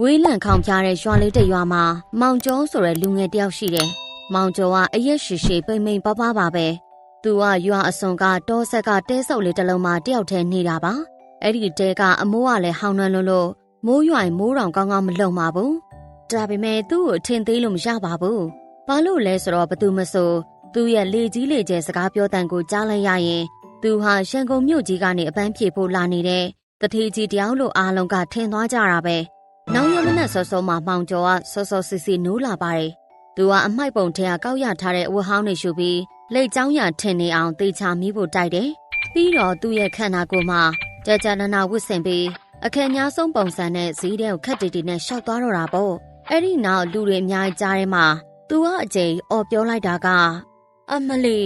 ဝေးလံခေါင်ပြတဲ့ရွာလေးတစ်ရွာမှာမောင်ကျော်ဆိုတဲ့လူငယ်တယောက်ရှိတယ်။မောင်ကျော်ကအရက်ရှိရှိပိမ့်ပိမ့်ပပပါပဲ။သူကရွာအစွန်ကတောဆက်ကတဲဆုပ်လေးတစ်လုံးမှာတယောက်တည်းနေတာပါ။အဲ့ဒီတဲကအမိုးကလည်းဟောင်းနှွမ်းလို့မိုးရွိုင်မိုးတောင်ကောင်းကောင်းမလုံပါဘူး။ဒါပေမဲ့သူ့ကိုအထင်သေးလို့မရပါဘူး။ဘာလို့လဲဆိုတော့ဘသူမဆိုသူ့ရဲ့လေကြီးလေကျဲစကားပြောတန်ကိုကြားလိုက်ရရင်သူဟာရန်ကုန်မြို့ကြီးကနေအပန်းဖြေဖို့လာနေတဲ့တထေးကြီးတယောက်လို့အားလုံးကထင်သွားကြတာပဲ။နောက်ရမနဲ့စောစောမှမောင်ကျော်ကစောစောစီစီနိုးလာပါတယ်။သူကအမိုက်ပုံထဲကကောက်ရထားတဲ့အဝတ်ဟောင်းတွေရှုပြီးလက်ချောင်းရထင်နေအောင်တေချာမီးဖို့တိုက်တယ်။ပြီးတော့သူ့ရဲ့ခန္ဓာကိုယ်မှာကြာကြာနာနာဝတ်ဆင်ပြီးအခက်ညားဆုံးပုံစံနဲ့ဈေးထဲကိုခက်တီတီနဲ့ရှောက်သွားတော့တာပေါ့။အဲ့ဒီနောက်လူတွေအများကြီးကြားထဲမှာသူကအကြိမ်အော်ပြောလိုက်တာကအမလီ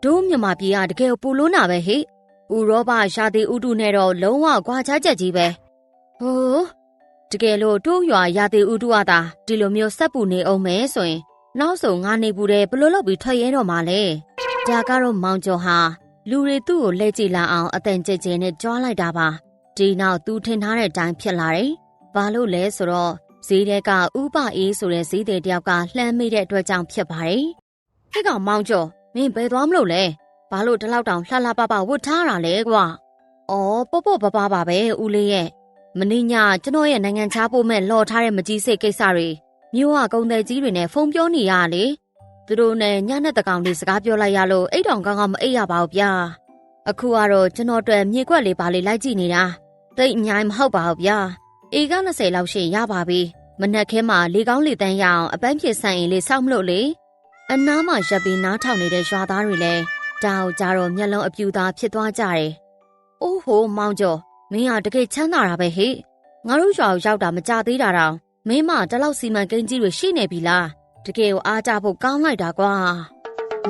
တို့မြမပြည်ကတကယ်ပူလို့နာပဲဟိ။ဥရောပရှာတိဥတုနဲ့တော့လုံးဝကွာခြားချက်ကြီးပဲ။ဟိုးတကယ်လို့တို့ရွာရာသီဥတုကသာဒီလိုမျိုးစက်ပူနေအောင်မဲဆိုရင်နောက်ဆုံးငါနေပူတဲ့ဘလို့လောက်ပြီးထွက်ရဲတော့မှလဲဒါကတော့မောင်ကျော်ဟာလူတွေသူ့ကိုလက်ကြည့်လာအောင်အတန်ကြဲကြဲနဲ့ကြွားလိုက်တာပါဒီနောက်သူထင်ထားတဲ့အတိုင်းဖြစ်လာတယ်ဘာလို့လဲဆိုတော့ဈေးထဲကဥပအေးဆိုတဲ့ဈေးသည်တယောက်ကလှမ်းမိတဲ့အတွက်ကြောင့်ဖြစ်ပါတယ်ဟဲ့ကောင်မောင်ကျော်မင်းဘယ်သွားမလို့လဲဘာလို့ဒီလောက်တောင်လှလှပပဝတ်ထားတာလဲကွာအော်ပေါ့ပေါ့ပပပါပဲဦးလေးရဲ့မင်းညကျွန်တော်ရဲ့နိုင်ငံခြားပို့မဲ့လော်ထားတဲ့မကြီးစိတ်ကိစ္စတွေမြို့ကကုန်းတဲ့ကြီးတွေနဲ့ဖုန်းပြောနေရလေသူတို့နဲ့ညနဲ့တကောင်လေးစကားပြောလိုက်ရလို့အိတ်တောင်ကောင်းကောင်းမအိပ်ရပါဘူးဗျာအခုကတော့ကျွန်တော်တို့မြေကွက်လေးပါလေးလိုက်ကြည့်နေတာတိတ်အများကြီးမဟုတ်ပါဘူးဗျာအေက20လောက်ရှိရပါပြီမနက်ခင်းမှာလေကောင်းလေတန်းရအောင်အပန်းဖြေဆိုင်ရင်လေးစောက်မလို့လေအနားမှာရပ်ပြီးနားထောင်နေတဲ့ရွာသားတွေလည်းတောင်ကြတော့မျက်လုံးအပြူသားဖြစ်သွားကြတယ်အိုးဟိုမောင်ကျော်မင်းကတကယ်ချမ်းသာတာပဲဟိငါတို့ရွာကိုရောက်တာမကြသေးတာတောင်မင်းမတလောက်စီမံကိန်းကြီးတွေရှိနေပြီလားတကယ်ကိုအားကြဖို့ကောင်းလိုက်တာကွာ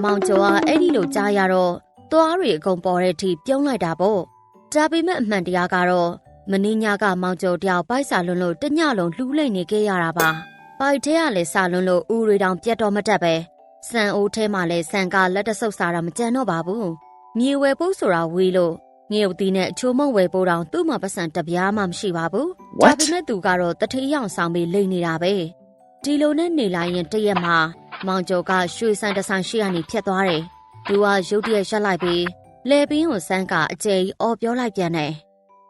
မောင်ကျော်ကအဲ့ဒီလိုကြားရတော့သွားတွေအကုန်ပေါ်တဲ့အထိပြုံးလိုက်တာပေါ့ဒါပေမဲ့အမှန်တရားကတော့မင်းညကမောင်ကျော်တယောက်ပိုက်စာလွန်းလို့တညလုံးလှူးလိမ့်နေခဲ့ရတာပါပိုက်ထဲကလည်းစာလွန်းလို့ဦးတွေတောင်ပြတ်တော့မတတ်ပဲစံအိုးထဲမှာလည်းစံကလက်တဆုပ်စားတာမကြံတော့ပါဘူးမြေဝယ်ဖို့ဆိုတာဝေးလို့ငေုတ်တီးနဲ့အချိုးမုံဝယ်ပိုးတောင်သူ့မှာပတ်စံတပြားမှမရှိပါဘူး။ဒါပေမဲ့သူကတော့တထေးရောင်ဆောင်ပြီးလိမ့်နေတာပဲ။ဒီလိုနဲ့နေလိုက်ရင်တရက်မှာမောင်ကျော်ကရွှေစံတဆန်ရှိကနေဖြတ်သွားတယ်။သူကရုတ်တရက်ရှက်လိုက်ပြီးလေပင်းကိုစမ်းကအကျယ်အော်ပြောလိုက်ပြန်တယ်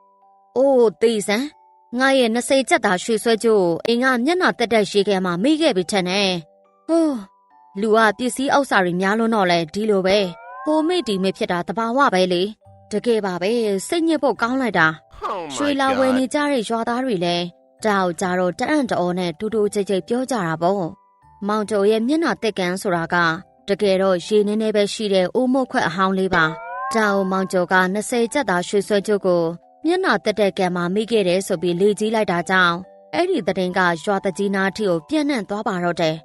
။အိုးတေးစံငါရဲ့20ကျပ်သားရွှေဆွဲကြိုးအင်ကမျက်နှာတက်တက်ရှိခဲ့မှမိခဲ့ပြီထက်နဲ့။ဟိုးလူကပစ္စည်းဥစ္စာတွေများလွန်းတော့လဲဒီလိုပဲ။ဟိုမိတီမိဖြစ်တာတဘာဝပဲလေ။တကယ်ပါပဲစိတ်ညစ်ဖို့ကောင်းလိုက်တာရွှေလာဝယ်နေကြတဲ့ရွာသားတွေလည်းတောက်ကြတော့တအံ့တော်နဲ့တူတူကြိတ်ကြိတ်ပြောကြတာပေါ့မောင်ကျော်ရဲ့မျက်နှာတက်ကန်းဆိုတာကတကယ်တော့ရေနည်းနည်းပဲရှိတဲ့အိုးမုတ်ခွက်အဟောင်းလေးပါတောက်မောင်ကျော်က20ကျပ်သားရွှေဆွဲကြုတ်ကိုမျက်နှာတက်တက်ကန်းမှာမိခဲ့တယ်ဆိုပြီးလေကြီးလိုက်တာကြောင့်အဲ့ဒီတဲ့တင်ကရွာတကြီးနာထီကိုပြန့်နှံ့သွားပါတော့တယ်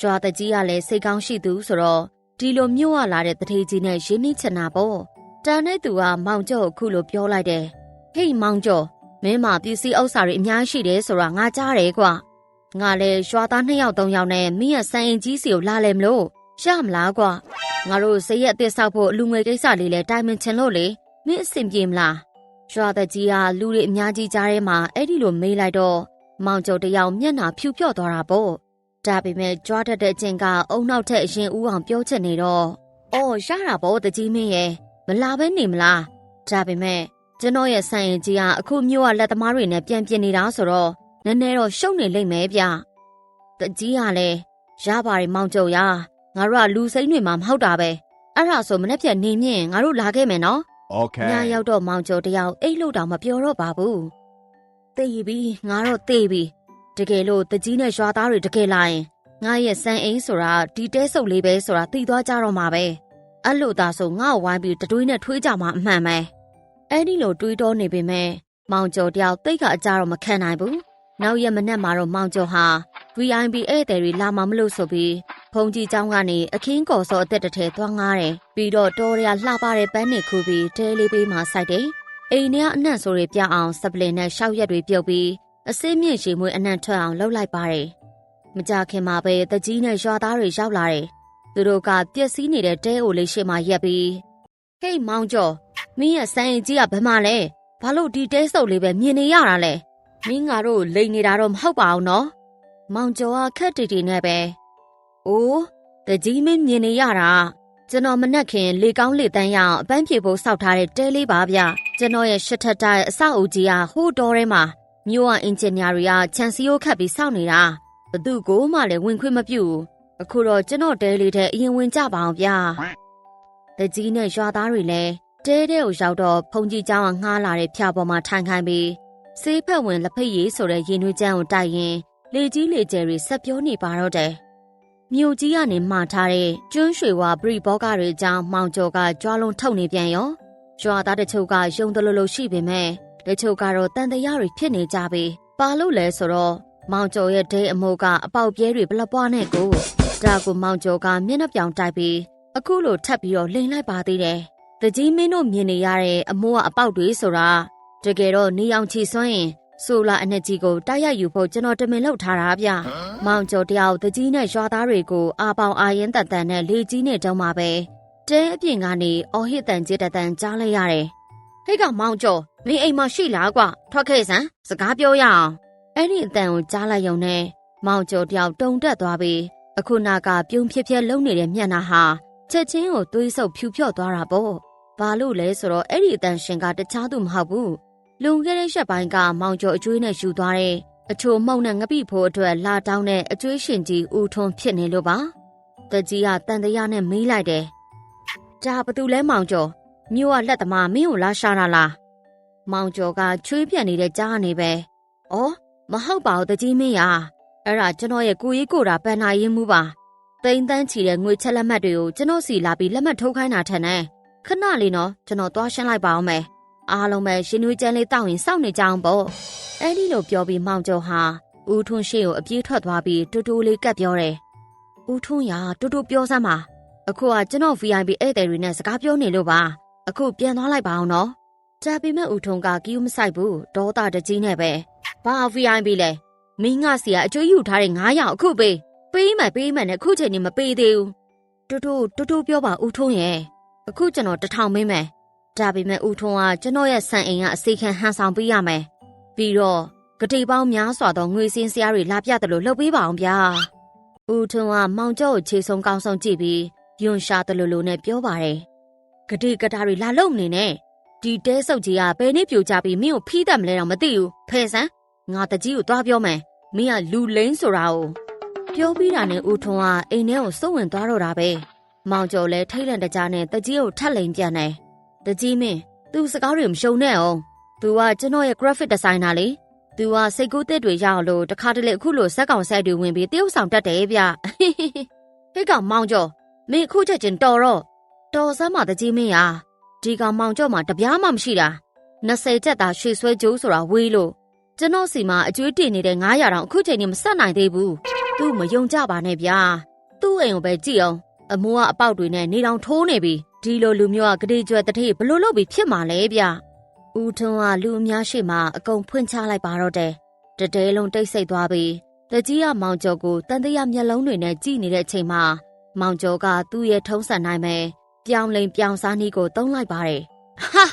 ရွာတကြီးကလည်းစိတ်ကောင်းရှိသူဆိုတော့ဒီလိုမြို့ဝလာတဲ့တထေးကြီးနဲ့ရင်းနှီးချင်တာပေါ့တန်တဲ့သူကမောင်ကျော်အခုလိုပြောလိုက်တယ်။ဟေးမောင်ကျော်မင်းမပစ္စည်းဥစ္စာတွေအများရှိတယ်ဆိုတာငါကြားတယ်ကွာ။ငါလည်းရွာသား2ယောက်3ယောက်နဲ့မင်းရဲ့စံအိမ်ကြီးစီကိုလာလဲမလို့ရမလားကွာ။ငါတို့စရက်အသစ်ဆောက်ဖို့အလူငွေကိစ္စလေးလဲတိုင်ပင်ချင်လို့လေမင်းအဆင်ပြေမလား။ရွာသားကြီးကလူတွေအများကြီးကြားထဲမှာအဲ့ဒီလိုမေးလိုက်တော့မောင်ကျော်တယောက်မျက်နှာဖြူဖြော့သွားတာပေါ့။ဒါပေမဲ့ကြွားတတ်တဲ့အချင်းကအုံနောက်ထက်အရင်ဦးအောင်ပြောချင်နေတော့အော်ရတာပေါ့တကြီးမင်းရဲ့မလာပဲနေမလားဒါပေမဲ့ကျွန်တော်ရဲ့ဆိုင်ရင်ကြီးကအခုမျိုးကလက်သမားတွေနဲ့ပြန်ပြနေတာဆိုတော့နည်းနည်းတော့ရှုံနေလိမ့်မယ်ဗျတကြီးကလည်းရပါတယ်မောင်ကျော်ရငါတို့ကလူစိမ့်တွေမှမဟုတ်တာပဲအဲ့ဒါဆိုမနေ့ပြန်နေမြင့်ငါတို့လာခဲ့မယ်နော်โอเคညရောက်တော့မောင်ကျော်တယောက်အိတ်လို့တောင်မပြောတော့ပါဘူးသိပြီငါတော့သိပြီတကယ်လို့တကြီးနဲ့ရွာသားတွေတကယ်လာရင်ငါရဲ့စံအိမ်ဆိုတာဒီတဲဆုပ်လေးပဲဆိုတာသိသွားကြတော့မှာပဲအဲ့လိုသာဆိုငါ့ဝိုင်းပြီးတတွေးနဲ့ထွေးကြမှာအမှန်ပဲအဲ့ဒီလိုတွေးတောနေပေမဲ့မောင်ကျော်တယောက်တိတ်ကအကြတော့မခံနိုင်ဘူးနောက်ရက်မနက်မှာတော့မောင်ကျော်ဟာ VIP ဧည့်သည်တွေလာမှမလို့ဆိုပြီးဖုန်ကြီးကျောင်းကနေအခင်းကော်စောအသက်တထဲသွားငားတယ်ပြီးတော့တော်ရလှပတဲ့ပန်းနေခူပြီးတဲလေးပေးမှစိုက်တယ်အိမ်ထဲကအနှံ့ဆိုတွေပြအောင်စပလင်နဲ့ရှောက်ရက်တွေပြုတ်ပြီးအစင်းမြင့်ရှည်မွေးအနှံ့ထွက်အောင်လှုပ်လိုက်ပါတယ်မကြခင်မှာပဲတကြီးနဲ့ရွာသားတွေရောက်လာတယ်သူတို့ကပျက်စီးနေတဲ့တဲအိုလေးရှေ့မှာရက်ပြီးဟေးမောင်ကျော်မင်းရဲ့စံအိမ်ကြီးကဘယ်မှာလဲဘာလို့ဒီတဲဆုပ်လေးပဲမြင်နေရတာလဲ မင်းငါတို့လိန်နေတာတော့မဟုတ်ပါဘူးနော်မောင်ကျော်ကခက်တီတီနဲ့ပဲအိုးတကြီးမင်းမြင်နေရတာကျွန်တော်မနှက်ခင်လေကောင်းလေတန်းရအောင်အပန်းဖြေဖို့စောက်ထားတဲ့တဲလေးပါဗျကျွန်တော်ရဲ့ရှစ်ထပ်တိုင်းအဆောက်အဦကြီးကဟိုးတော်ထဲမှာမြို့ကအင်ဂျင်နီယာတွေကခြံစည်းရိုးခတ်ပြီးစောင့်နေတာဘသူကိုမှလည်းဝင်ခွင့်မပြုဘူးအခုတော့ကျွန်တော်တဲလေးတဲ့အရင်ဝင်ကြပါအောင်ဗျတကြီးနဲ့ရွာသားတွေလည်းတဲတဲ့ကိုရောက်တော့ဖုန်ကြီးเจ้าကငှားလာတဲ့ဖျာပေါ်မှာထိုင်ခိုင်းပြီးဆေးဖက်ဝင်လက်ဖက်ရည်ဆိုတဲ့ရင်နှွေးချမ်းကိုတိုက်ရင်လေကြီးလေကျယ်တွေဆက်ပြောနေပါတော့တယ်မြို့ကြီးကနေမှားထားတဲ့ကျွန်းရွှေဝါပရိဘောဂတွေအကြောင်းမောင်ကျော်ကကြွားလုံးထုတ်နေပြန်ရောရွာသားတချို့ကယုံတလို့လို့ရှိပေမဲ့တချို့ကတော့တန်တရားတွေဖြစ်နေကြပြီပါလို့လဲဆိုတော့မောင်ကျော်ရဲ့ဒိတ်အမိုးကအပေါက်ပြဲတွေဘလပွားနဲ့ကိုဒါကိုမောင်ကျော်ကမျက်နှာပြောင်တိုက်ပြီးအခုလိုထပ်ပြီးတော့လိန်လိုက်ပါသေးတယ်တကြီးမင်းတို့မြင်နေရတဲ့အမိုးကအပေါက်တွေဆိုတာတကယ်တော့နေအောင်ချီစွမ်းရင်ဆိုလာအနက်ကြီးကိုတိုက်ရိုက်ယူဖို့ကျွန်တော်တမင်လုပ်ထားတာဗျမောင်ကျော်တယောက်တကြီးနဲ့ရွာသားတွေကိုအာပေါင်အာရင်တန်တန်နဲ့လေကြီးနဲ့တုံးမှာပဲတဲအပြင်ကနေအော်ဟစ်တန်ကြေးတန်ကြားလိုက်ရတယ်ဟဲ့ကမောင်ကျော်မင်းအိမ်မှာရှိလားကွာထွက်ခဲ့စမ်းစကားပြောရအောင်အဲ့ဒီအတန်ကိုကြားလိုက်ရုံနဲ့မောင်ကျော်တယောက်တုံတက်သွားပြီးအခုနာကပြုံးဖြစ်ဖြစ်လုံနေတဲ့မျက်နှာဟာချက်ချင်းကိုသွေးဆုပ်ဖြူဖြော့သွားတာပေါ့ဘာလို့လဲဆိုတော့အဲ့ဒီအတန်ရှင်ကတခြားသူမဟုတ်ဘူးလွန်ခဲ့တဲ့ရက်ပိုင်းကမောင်ကျော်အကျွေးနဲ့ယူသွားတဲ့အချိုမှုန့်နဲ့ငပိဖို့အတွက်လာတောင်းတဲ့အကျွေးရှင်ကြီးဦးထွန်းဖြစ်နေလို့ပါတကြီးကတန်တရားနဲ့မေးလိုက်တယ်ဒါဘသူလဲမောင်ကျော်မြို့ကလက်သမားမင်းကိုလာရှာတာလားမောင်ကျော်ကချွေးပြက်နေတဲ့ကြားနေပဲဩမဟုတ်ပါဘူးတကြီးမင်းရအဲ့ဒါကျွန်တော်ရဲ့ကိုကြီးကိုတာပန်နာရင်းမှုပါတိန်တန်းချီတဲ့ငွေချက်လက်မှတ်တွေကိုကျွန်တော်စီလာပြီးလက်မှတ်ထုတ်ခိုင်းတာထက်နဲ့ခဏလေးနော်ကျွန်တော်သွားရှင်းလိုက်ပါအောင်မယ်အားလုံးပဲရှင်နွေးကျန်းလေးတောက်ရင်စောင့်နေကြအောင်ပေါ့အဲ့ဒီလိုပြောပြီးမောင်ကျော်ဟာဦးထွန်းရှေ့ကိုအပြေးထွက်သွားပြီးတူတူလေးကပ်ပြောတယ်ဦးထွန်းရတူတူပြောစမ်းပါအခုကကျွန်တော် VIP ဧည့်သည်တွေနဲ့စကားပြောနေလို့ပါအခုပြန်သွားလိုက်ပါအောင်နော်ကြာပြီမဲ့ဦးထွန်းကကီးမဆိုင်ဘူးဒေါသတကြီးနဲ့ပဲဘာ VIP လဲမင်းငါစီကအကျွေးယူထားတဲ့900အခုပေးမယ်နဲ့အခုချိန်နေမပေးသေးဘူးတူတူပြောပါဦးထွန်းရဲ့အခုကျွန်တော်1000မင်းမယ်ဒါပေမဲ့ဦးထွန်းကကျွန်တော်ရဲ့ဆန်အိမ်ကအစီခံဟန်ဆောင်ပေးရမယ်ပြီးတော့ဂတိပေါင်းများစွာသောငွေစင်းစရာတွေလာပြတယ်လို့လှုပ်ပေးပါအောင်ဗျာဦးထွန်းကမောင်ကျော်ကိုခြေဆုံးကောင်းဆုံးကြည့်ပြီးယွန်ရှာတယ်လို့နဲ့ပြောပါတယ်ဂတိကတာတွေလာလုံနေနဲ့ဒီတဲဆုပ်ကြီးကဘယ်နည်းပြိုကျပြီးမင်းကိုဖီးတတ်မလဲတော့မသိဘူးဖဲဆန်းငါတကြီးကိုသွားပြောမယ်မင်းကလူလိန်ဆိုတာကိုပြောပြီးတာနဲ့ဦးထွန်းကအိမ်ထဲကိုစုံဝင်သွားတော့တာပဲမောင်ကျော်လည်းထိတ်လန့်တကြားနဲ့တကြီးကိုထက်လိန်ပြန်တယ်တကြီးမင်း तू စကားတွေမရှုံနဲ့အောင် तू ကကျွန်တော်ရဲ့ graphic designer လေ तू ကစိတ်ကူးသစ်တွေရအောင်လို့တခါတလေအခုလိုဇက်ကောင်ဆက်တွေဝင်ပြီးတရုပ်ဆောင်တတ်တယ်ဗျဟဲ့ကောင်မောင်ကျော်မင်းအခုချက်ချင်းတော်စမ်းမတကြီးမင်းဟာဒီကောင်မောင်ကျော်မှာတပြားမှမရှိတာ20ကျက်သာရွှေဆွဲကြိုးဆိုတာဝေးလို့ကျွန်တော်စီမှာအကျွေးတင်နေတဲ့900တောင်အခုချိန်နေမဆက်နိုင်သေးဘူး तू မယုံကြပါနဲ့ဗျာသူ့အိမ်ကိုပဲကြည့်အောင်အမိုးကအပေါက်တွေနဲ့နေတောင်ထိုးနေပြီဒီလိုလူမျိုးကဂတိကျွဲတတိဘလို့လုပ်ပြီးဖြစ်မှာလဲဗျဦးထွန်းကလူအများရှိမှအကုန်ဖွင့်ချလိုက်ပါတော့တယ်တတဲလုံးတိတ်ဆိတ်သွားပြီးတကြီးကမောင်ကျော်ကိုတန်တရားမျက်လုံးတွေနဲ့ကြည့်နေတဲ့အချိန်မှာမောင်ကျော်ကသူ့ရဲ့ထုံးစံနိုင်ပဲပြောင်းလိန်ပြောင်းစားနည်းကိုသုံးလိုက်ပါတယ်ဟ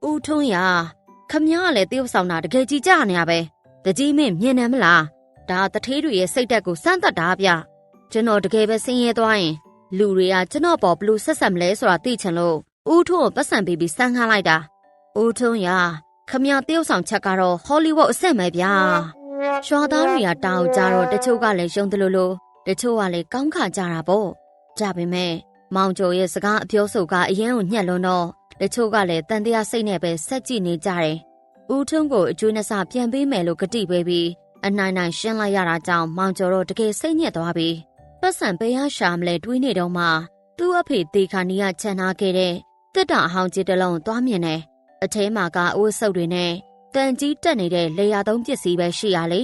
ာဦးထွန်းရခမည်းကလည်းတရုပ်ဆောင်တာတကယ်ကြီးကြနေရပဲတကြီးမင်းမြင်တယ်မလားဒါတထေးတွေရဲ့စိတ်ဓာတ်ကိုစမ်းသပ်တာဗျကျွန်တော်တကယ်ပဲဆင်းရဲသွားရင်လူတွေကကျွန်တော်ပေါ်ဘလို့ဆက်ဆက်မလဲဆိုတာသိချင်လို့ဦးထွန်းကိုပတ်စံပေးပြီးစမ်းခါလိုက်တာဦးထွန်းရခမည်းတရုပ်ဆောင်ချက်ကတော့ဟောလိဝုဒ်အဆင့်ပဲဗျာရွာသားတွေကတောင်းကြတော့တချို့ကလည်းယုံတယ်လို့တချို့ကလည်းကောင်းခါကြတာပေါ့ဒါပေမဲ့မောင်ကျော်ရဲ့စကားအပြောဆိုကအရင်ကညှက်လွန်းတော့တချို့ကလည်းတန်တရားစိတ်နဲ့ပဲဆက်ကြည့်နေကြတယ်ဦးထွန်းကိုအကျွေးနှစပြန်ပေးမယ်လို့ကတိပေးပြီးအနိုင်နိုင်ရှင်းလိုက်ရတာကြောင့်မောင်ကျော်တော့တကယ်စိတ်ညစ်သွားပြီးပတ်စံပေးရရှာမလဲတွေးနေတော့မှသူ့အဖေတေခါနီကခြံထားခဲ့တဲ့တက်တာအဟောင်းကြီးတစ်လုံးသွားမြင်တယ်အထဲမှာကအဝတ်ဆုပ်တွေနဲ့တန်ကြီးတက်နေတဲ့လေယာသုံးပစ္စည်းပဲရှိရလ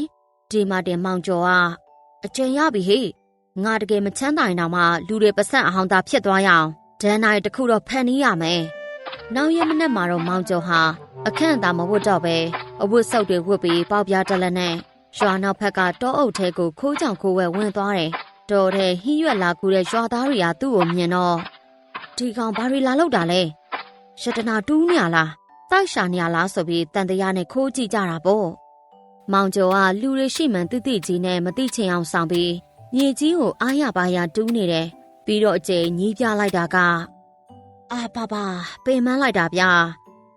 ေဒီမှာတင်မောင်ကျော်ကအကျဉ်ရပြီဟေ့ငါတကယ်မချမ်းသာရင်တော့မှလူတွေပတ်စံအဟောင်းသားဖြစ်သွားရအောင်ဒန်နိုင်တစ်ခုတော့ဖန်နီးရမယ်နောက်ရက်မနေ့မှာတော့မောင်ကျော်ဟာအခန့်သားမဝတ်တော့ပဲအဝတ်ဆုပ်တွေဝတ်ပြီးပေါပြားတက်လက်နဲ့ရွာနောက်ဖက်ကတောအုပ်ထဲကိုခိုးကြောင်ခိုးဝဲဝင်သွားတယ်တော်တဲ့ဟင်းရွက်လာကူတဲ့ရွာသားတွေကသူ့ကိုမြင်တော့ဒီကောင်ဘာတွေလာလောက်တာလဲရတနာတူးနေရလားတိုက်ရှာနေရလားဆိုပြီးတန်တရားနဲ့ခိုးကြည့်ကြတာပေါ့ မောင်ကျော်ကလူတွေရှိမှန်တိတိကြီးနဲ့မသိချင်အောင်ဆောင်ပြီးမြေကြီးကိုအားရပါရတူးနေတယ်ပြီးတော့အကျဉ်ညီးပြလိုက်တာကအာပါပင်မလိုက်တာဗျာ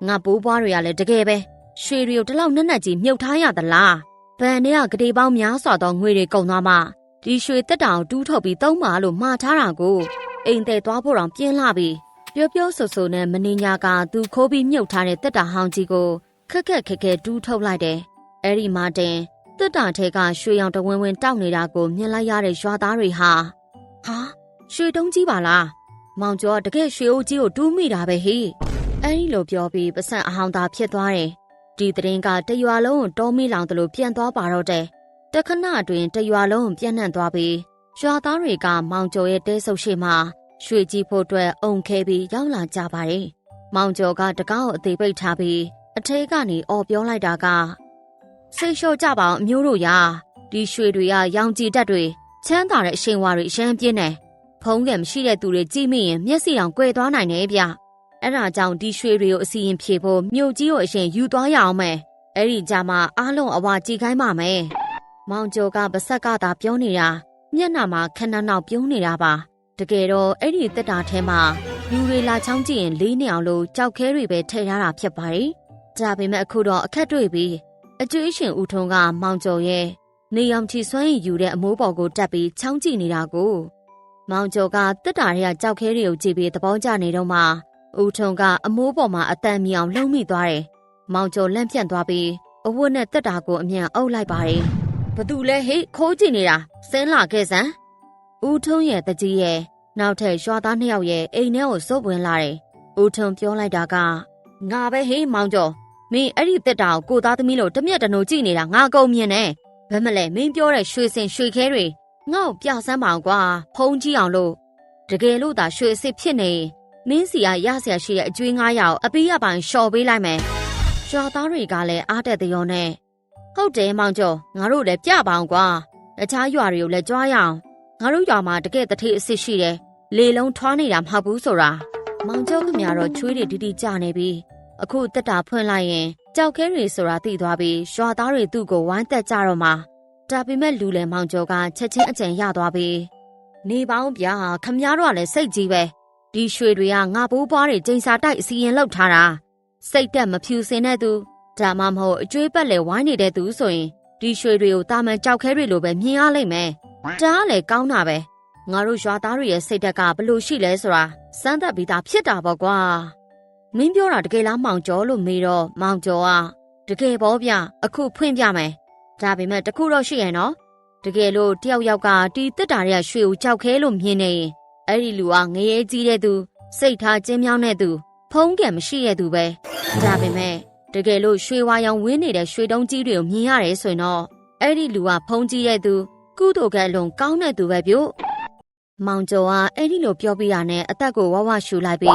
ငါဘိုးဘွားတွေကလည်းတကယ်ပဲရွှေတွေကိုတလောက်နက်နက်ကြီးမြုပ်ထားရသလားဗန်ထဲကဂတိပေါင်းများစွာသောငွေတွေကုန်သွားမှဒီရွှေတက်တောင်တူးထုတ်ပြီးသုံးပါလို့မှားထားတာကိုအိမ်တဲ့သွားဖို့တောင်ပြင်းလာပြီပြောဆိုနဲ့မင်းညာကသူခိုးပြီးမြုပ်ထားတဲ့တက်တာဟောင်းကြီးကိုခက်ခဲတူးထုတ်လိုက်တယ်အဲ့ဒီမှာတင်တက်တာထဲကရွှေရောင်တဝင်းဝင်းတောက်နေတာကိုမြင်လိုက်ရတဲ့ရွာသားတွေဟာရွှေတုံးကြီးပါလားမောင်ကျော်တကယ်ရွှေအိုးကြီးကိုတူးမိတာပဲဟိအဲ့ဒီလိုပြောပြီးပစံအဟောင်းသားဖြစ်သွားတယ်ဒီသတင်းကတရွာလုံးကိုတောမီလောင်တလို့ပြန်သွားပါတော့တယ်တခဏတွင်တရွာလုံးပြန့်နှံ့သွားပြီးရွာသားတွေကမောင်ကျော်ရဲ့တဲဆုပ်ရှိမှရွှေကြီးဖို့အတွက်အုံခဲပြီးရောက်လာကြပါတယ်မောင်ကျော်ကတကားကိုအသေးပိတ်ထားပြီးအထဲကနေအော်ပြောလိုက်တာကစိတ်လျှော့ကြပါအောင်အမျိုးတို့ရာဒီရွှေတွေကရောင်ကြည်တက်တွေချမ်းသာတဲ့အရှင်ဝါတွေအရန်ပြင်းတယ်ဖုံးကံမရှိတဲ့သူတွေကြည့်မိရင်မျက်စိတောင်ကွယ်သွားနိုင်တယ်ဗျအဲ့ဒါကြောင့်ဒီရွှေတွေကိုအစီရင်ဖြေဖို့မြို့ကြီးကိုအရင်ယူသွားရအောင်မယ်အဲ့ဒီကြမှာအားလုံးအဝါကြည့်ခိုင်းပါမယ်မောင်ကျော်ကပါဆက်ကသာပြောနေတာမျက်နှာမှာခဏနောက်ပြုံးနေတာပါတကယ်တော့အဲ့ဒီတက်တာထဲမှာလူတွေလာချောင်းကြည့်ရင်လေးနေအောင်လို့ကြောက်ခဲတွေပဲထည့်ထားတာဖြစ်ပါတယ်ဒါပေမဲ့အခုတော့အခက်တွေ့ပြီးအကျွေးရှင်ဦးထုံးကမောင်ကျော်ရဲ့နေအောင်ချီစွမ်းရည်ယူတဲ့အမိုးပေါ်ကိုတက်ပြီးချောင်းကြည့်နေတာကိုမောင်ကျော်ကတက်တာတွေကကြောက်ခဲတွေကိုကြည့်ပြီးသဘောကျနေတော့မှဦးထုံကအမိုးပေါ်မှာအတန်မြောင်လှုံမိသွားတယ်မောင်ကျော်လန့်ပြန့်သွားပြီးအဝတ်နဲ့တက်တာကိုအမြန်အုပ်လိုက်ပါတယ်ဘသူလဲဟိခိုးကြည့်နေတာဆင်းလာခဲ့စမ်းဦးထုံရဲ့တကြီးရဲ့နောက်ထပ်ရွာသား2ယောက်ရဲ့အိမ်ထဲကိုစုပ်ဝင်လာတယ်ဦးထုံပြောလိုက်တာကငါပဲဟိမောင်ကျော်မင်းအဲ့ဒီတက်တာကိုသားသမီးလို့တမျက်တနိုးကြည့်နေတာငါကုန်မြင်နေဘယ်မလဲမင်းပြောတဲ့ရွှေစင်ရွှေခဲတွေငါ့ကိုပြဆန်းပါအောင်ကွာဖုံးကြည့်အောင်လို့တကယ်လို့သာရွှေအစ်စ်ဖြစ်နေမင်းစီကရဆရာရှိတဲ့အကျွေး900အပီးရပိုင်းလျှော်ပေးလိုက်မယ်ရွာသားတွေကလည်းအားတက်တဲ့ရောနဲ့ဟုတ်တယ်မောင်ကျော်ငါတို့လည်းပြပါအောင်ကွာတခြားရွာတွေကိုလည်းကြွားရအောင်ငါတို့ရွာမှာတကယ်တထေးအစ်စ်ရှိတယ်လေလုံးထွားနေတာမဟုတ်ဘူးဆိုတာမောင်ကျော်ခင်ဗျားတော့ချွေးတွေတီတီကြနေပြီအခုတက်တာဖွင့်လိုက်ရင်ကြောက်ခဲတွေဆိုတာသိသွားပြီးရွာသားတွေသူ့ကိုဝိုင်းတက်ကြတော့မှဒါပေမဲ့လူလေမောင်ကျော်ကချက်ချင်းအကြံရသွားပြီးနေပေါင်းဗျာခမည်းတော်ကလည်းစိတ်ကြီးပဲဒီရွှေတွေကငါဘိုးဘွားတွေကျိန်စာတိုက်အစီရင်လောက်ထားတာစိတ်တက်မဖြူစင်တဲ့သူဒါမှမဟုတ်အကျွေးပတ်လေဝိုင်းနေတဲ့သူဆိုရင်ဒီရွှေတွေကိုတာမန်ကြောက်ခဲတွေလိုပဲမြင်ရလိမ့်မယ်ဒါကလည်းကောင်းတာပဲငါတို့ရွာသားတွေရဲ့စိတ်တက်ကဘလို့ရှိလဲဆိုတာစမ်းသပ်ပြီးသားဖြစ်တာပေါ့ကွာမင်းပြောတာတကယ်လားမောင်ကျော်လို့မေးတော့မောင်ကျော်ကတကယ်ပေါ့ဗျအခုဖွင့်ပြမယ်ဒါပေမဲ့တခုတော့ရှိရနော်တကယ်လို့တယောက်ယောက်ကတီတက်တာရဲ့ရွှေကိုကြောက်ခဲလို့မြင်နေရင်အဲ့ဒီလူကငရဲကြီးတဲ့သူစိတ်ထားကျင်းမြောင်းတဲ့သူဖုံးကံမရှိတဲ့သူပဲဒါပေမဲ့တကယ်လို့ရွှေဝါရောင်ဝင်းနေတဲ့ရွှေတုံးကြီးတွေကိုမြင်ရတယ်ဆိုရင်တော့အဲ့ဒီလူကဖုံးကြီးတဲ့သူကုသိုလ်ကံလုံးကောင်းတဲ့သူပဲပြုမောင်ကျော်ကအဲ့ဒီလိုပြောပြရတဲ့အသက်ကိုဝဝရှူလိုက်ပြီ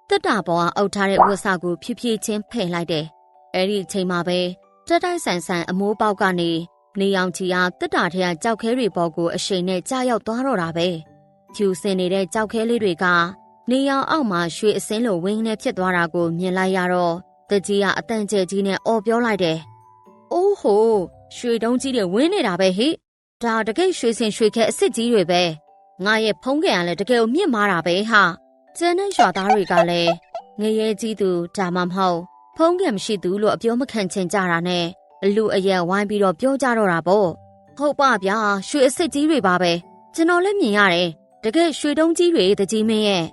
းတက်တာပေါ်ကအုပ်ထားတဲ့ဝတ်စာကိုဖြည်းဖြည်းချင်းဖယ်လိုက်တယ်အဲ့ဒီအချိန်မှာပဲတက်တိုက်ဆန်ဆန်အမိုးပေါက်ကနေနေအောင်ချီအားတက်တာထဲကကြောက်ခဲတွေပေါ်ကိုအရှိန်နဲ့ကြားရောက်သွားတော့တာပဲဖြူစင်နေတဲ့ကြောက်ခဲလေးတွေကနေအောင်အောက်မှာရွှေအစင်းလိုဝင်းနဲ့ဖြစ်သွားတာကိုမြင်လိုက်ရတော့တကြီးကအတန်ကျဲကြီးနဲ့အော်ပြောလိုက်တယ်။အိုးဟိုရွှေတုံးကြီးတွေဝင်းနေတာပဲဟိ။ဒါတကယ်ရွှေစင်ရွှေခဲအစ်စ်ကြီးတွေပဲ။ငါရဲ့ဖုံးကန်ကလည်းတကယ်ကိုမြင့်မာတာပဲဟာ။ကျန်တဲ့ရွာသားတွေကလည်းငရဲကြီးသူဒါမှမဟုတ်ဖုံးကန်မရှိသူလို့အပြောမခံချင်ကြတာနဲ့အလူအယံဝိုင်းပြီးတော့ပြောကြတော့တာပေါ့။ဟုတ်ပါဗျာရွှေအစ်စ်ကြီးတွေပါပဲ။ကျွန်တော်လည်းမြင်ရတယ်။တကယ်ရွှေတုံးကြီးတွေတကြီးမင်းရဲ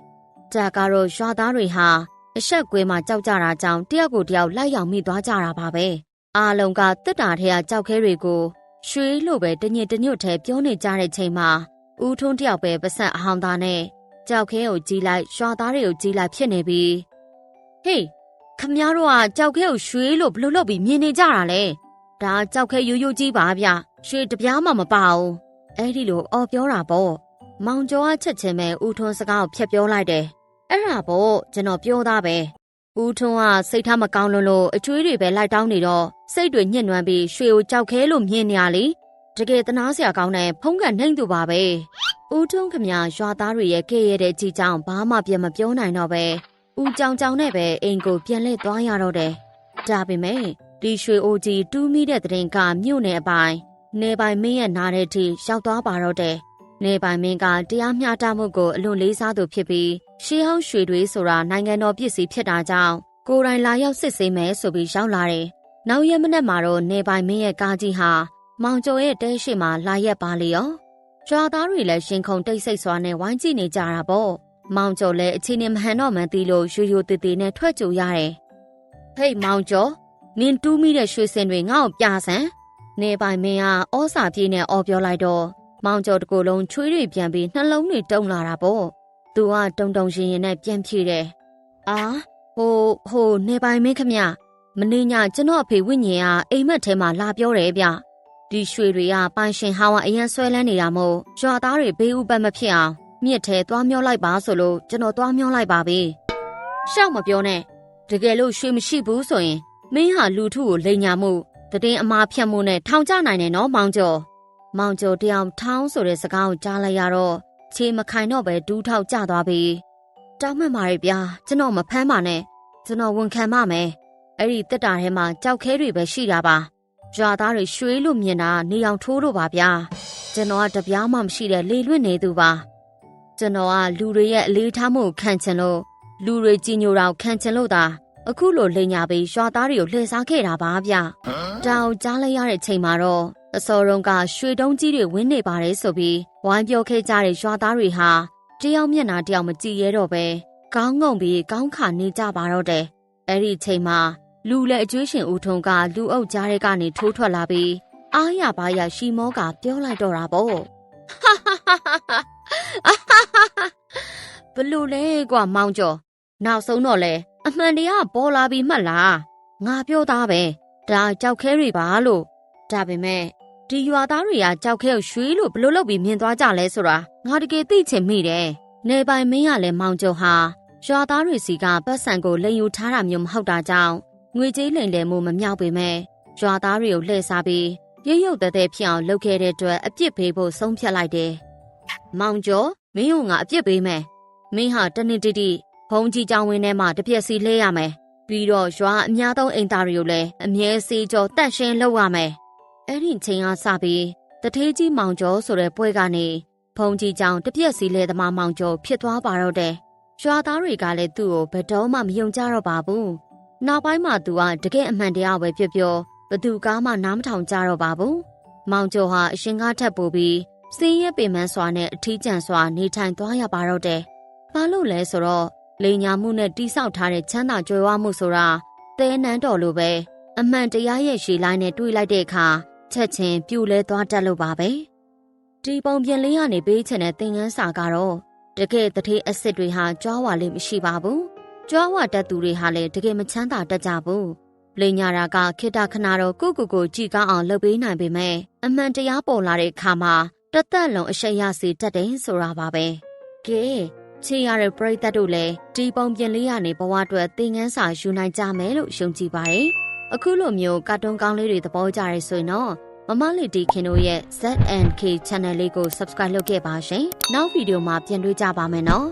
့ဒါကတော့ရွာသားတွေဟာအဆက်ကွဲမှာကြောက်ကြတာကြောင့်တယောက်ကိုတယောက်လိုက်ရောက်မိသွားကြတာပါပဲအားလုံးကတက်တာထဲကကြောက်ခဲတွေကိုရွှေလို့ပဲတညစ်တညွတ်ထဲပြောနေကြတဲ့ချိန်မှာဦးထွန်းတယောက်ပဲပစံအဟောင်းသားနဲ့ကြောက်ခဲကိုကြီးလိုက်ရွာသားတွေကိုကြီးလိုက်ဖြစ်နေပြီးဟေးခမည်းတော်ကကြောက်ခဲကိုရွှေလို့ဘလို့လုပ်ပြီးမြင်နေကြတာလေဒါကြောက်ခဲရိုးရိုးကြီးပါဗျရွှေတပြားမှမပါဘူးအဲ့ဒီလိုအော်ပြောတာပေါ့မောင်ကျော်ကချက်ချင်းပဲဦးထွန်းစကားကိုဖျက်ပြောလိုက်တယ်အဲ့ဒါပေါ့ကျွန်တော်ပြောသားပဲဦးထွန်းကစိတ်ထားမကောင်းလို့အကျွေးတွေပဲလိုက်တောင်းနေတော့စိတ်တွေညှစ်နွမ်းပြီးရွှေကိုကြောက်ခဲလို့မြင်နေရလေတကယ်တနာစရာကောင်းတဲ့ဖုံးကန်နှိမ့်သူပါပဲဦးထွန်းခမရွာသားတွေရဲ့ကဲရတဲ့ကြီးကြောင်ဘာမှပြန်မပြောနိုင်တော့ပဲဦးကြောင်ကြောင်နဲ့ပဲအိမ်ကိုပြန်လှည့်သွားရတော့တယ်ဒါပေမဲ့ ဒီရွှေအိုကြီးတူးမိတဲ့တဲ့ရင်ကမြို့နယ်အပိုင်းနေပိုင်မင်းရဲ့နားတဲ့အထိရောက်သွားပါတော့တယ်နေပိုင်မင်းကတရားမျှတမှုကိုအလွန်လေးစားသူဖြစ်ပြီးရှေးဟောင်းရွှေတွေဆိုတာနိုင်ငံတော်ပစ္စည်းဖြစ်တာကြောင့်ကိုယ်တိုင်လာရောက်စစ်ဆေးမယ်ဆိုပြီးရောက်လာတယ်နောက်ရက်မနေ့မှာတော့နေပိုင်မင်းရဲ့ကားကြီးဟာမောင်ကျော်ရဲ့တဲရှိမှာလာရက်ပါလေရောကြွားသားတွေလည်းရှင်ခုန်တိတ်ဆိတ်စွာနဲ့ဝိုင်းကြည့်နေကြတာပေါ့မောင်ကျော်လည်းအချင်းနဲ့မဟန်တော့မှန်းသိလို့ရိုးရိုးတည်တည်နဲ့ထွက်ကြရတယ်ဟေးမောင်ကျော်နင်တူးမိတဲ့ရွှေစင်တွေငါ့ကိုပြဆန်းနေပိုင်မင်းကဩစာပြေးနဲ့အော်ပြောလိုက်တော့မောင်ကျော်တကူလုံးချွေးတွေပြန်ပြီးနှလုံးတွေတုံလာတာပေါ့သူကတုံရင်ရင်နဲ့ပြန်ဖြေတယ်အာဟိုနေပိုင်မင်းခမမနေ့ညကျွန်တော်အဖေဝိညာဉ်ကအိမ်မက်ထဲမှာလာပြောတယ်ဗျဒီရွှေတွေကပိုင်ရှင်ဟောင်းကအရင်ဆွဲလန်းနေတာမို့ရွာသားတွေဘေးဥပတ်မဖြစ်အောင်မြစ်ထဲသွားမျောလိုက်ပါဆိုလို့ကျွန်တော်သွားမျောလိုက်ပါပြီရှောက်မပြောနဲ့တကယ်လို့ရွှေမရှိဘူးဆိုရင်မင်းဟာလူထုကိုလိန်ညာမှုတည်င်းအမားဖြတ်မှုနဲ့ထောင်ကျနိုင်တယ်နော်မောင်ကျော်တယောက်ထောင်းဆိုတဲ့စကားကိုကြားလိုက်ရတော့ခြေမခိုင်တော့ပဲဒူးထောက်ကျသွားပြီတောင်းမှန်ပါရဲ့ဗျာကျွန်တော်မဖမ်းပါနဲ့ကျွန်တော်ဝန်ခံပါမယ်အဲ့ဒီတက်တာထဲမှာကြောက်ခဲတွေပဲရှိတာပါရွာသားတွေရွှေလို့မြင်တာနေအောင်ထိုးလို့ပါဗျာကျွန်တော်ကတပြားမှမရှိတဲ့လေလွင့်နေသူပါကျွန်တော်ကလူတွေရဲ့အလေးထားမှုခံချင်လို့လူတွေကြည်ညိုတာခံချင်လို့သာအခုလိုလိန်ညာပြီးရွာသားတွေကိုလှည့်စားခဲ့တာပါဗျတောင်ကြားလိုက်ရတဲ့ချိန်မှာတော့အစောတုန်းကရွှေတုံးကြီးတွေဝင်းနေပါတယ်ဆိုပြီးဝိုင်းပြောခဲ့ကြတဲ့ရွာသားတွေဟာတယောက်မျက်နှာတယောက်မကြည့်ရဲတော့ပဲကောင်းငုံပြီးကောင်းခါနေကြပါတော့တယ်အဲ့ဒီချိန်မှာလူလက်အကျွေးရှင်ဦးထုံကလူအုပ်ကြားထဲကနေထိုးထွက်လာပြီးအားရပါရရှီမောကပြောလိုက်တော့တာပေါ့ဘလူလဲကွာမောင်ကျော်နောက်ဆုံးတော့လဲအမှန်တရားပေါ်လာပြီးမှတ်လားငါပြောသားပဲဒါကြောက်ခဲတွေပါလို့ဒါပေမဲ့ဒီရွာသားတွေကကြောက်ခဲကိုရွှေလို့ဘလို့လုပ်ပြီးမြင်သွားကြလဲဆိုတာငါတကယ်သိချင်မိတယ်နေပိုင်မင်းကလည်းမောင်ကျော်ဟာရွာသားတွေစီကပတ်စံကိုလိန်ယူထားတာမျိုးမဟုတ်တာကြောင့်ငွေကြေးလိမ်လည်မှုမမြောက်ပေမဲ့ရွာသားတွေကိုလှည့်စားပြီးရုပ်တဲ့ဖြစ်အောင်လုပ်ခဲ့တဲ့အတွက်အပြစ်ပေးဖို့ဆုံးဖြတ်လိုက်တယ်။မောင်ကျော်မင်းကငါအပြစ်ပေးမယ်။မင်းဟာတနေ့တိဘုံကြီးကြောင်ဝင်းထဲမှာတပြက်စီလှဲရမယ်။ပြီးတော့ရွာအများသုံးအိမ်သားတွေကိုလည်းအမြဲစီကြောတန့်ရှင်းလုပ်ရမယ်။အဲ့ဒီချိန်ကစပြီးတထေးကြီးမောင်ကျော်ဆိုတဲ့ပွဲကနေဘုံကြီးကြောင်တပြက်စီလဲသမားမောင်ကျော်ဖြစ်သွားပါတော့တယ်။ရွာသားတွေကလည်းသူ့ကိုဘယ်တော့မှမယုံကြတော့ပါဘူး။နောက်ပိုင်းမှာသူကတကယ်အမှန်တရားပဲပြောဘသူကားမှနားမထောင်ကြတော့ပါဘူး။မောင်ကျော်ဟာအရှင်ကားထပ်ပို့ပြီးစင်းရဲပင်မစွာနဲ့အထီးကျန်စွာနေထိုင်သွားရပါတော့တယ်။ဘာလို့လဲဆိုတော့လိန်ညာမှုနဲ့တိဆောက်ထားတဲ့ချမ်းသာကြွယ်ဝမှုဆိုတာသဲနန်းတော်လိုပဲအမှန်တရားရဲ့ရှည်လိုင်းနဲ့တွေးလိုက်တဲ့အခါချက်ချင်းပြိုလဲသွားတတ်လို့ပါပဲ။ဒီပုံပြင်လေးကနေပေးချင်တဲ့သင်ခန်းစာကတော့တကယ်တထေးအစ်စ်တွေဟာကြွားဝါလေးမရှိပါဘူး။ကြွားဝါတတ်သူတွေဟာလည်းတကယ်မချမ်းသာတတ်ကြဘူး။လိန်ညာတာကခေတ္တခဏတော့ကိုကြည်ကောင်းအောင်လုပ်ပေးနိုင်ပေမဲ့အမှန်တရားပေါ်လာတဲ့အခါမှာတသက်လုံးအရှိန်ရစေတတ်တယ်ဆိုတာပါပဲကဲချေရတဲ့ပရိသတ်တို့လည်းဒီပုံပြင်လေးရနေဘဝအတွက်သင်ခန်းစာယူနိုင်ကြမယ်လို့ယုံကြည်ပါတယ်အခုလိုမျိုးကာတွန်းကောင်းလေးတွေသဘောကျရဆိုရင်တော့မမလေးတီခင်တို့ရဲ့ ZNK Channel လေးကို Subscribe လုပ်ခဲ့ပါရှင်နောက်ဗီဒီယိုမှာပြန်တွေ့ကြပါမယ်နော်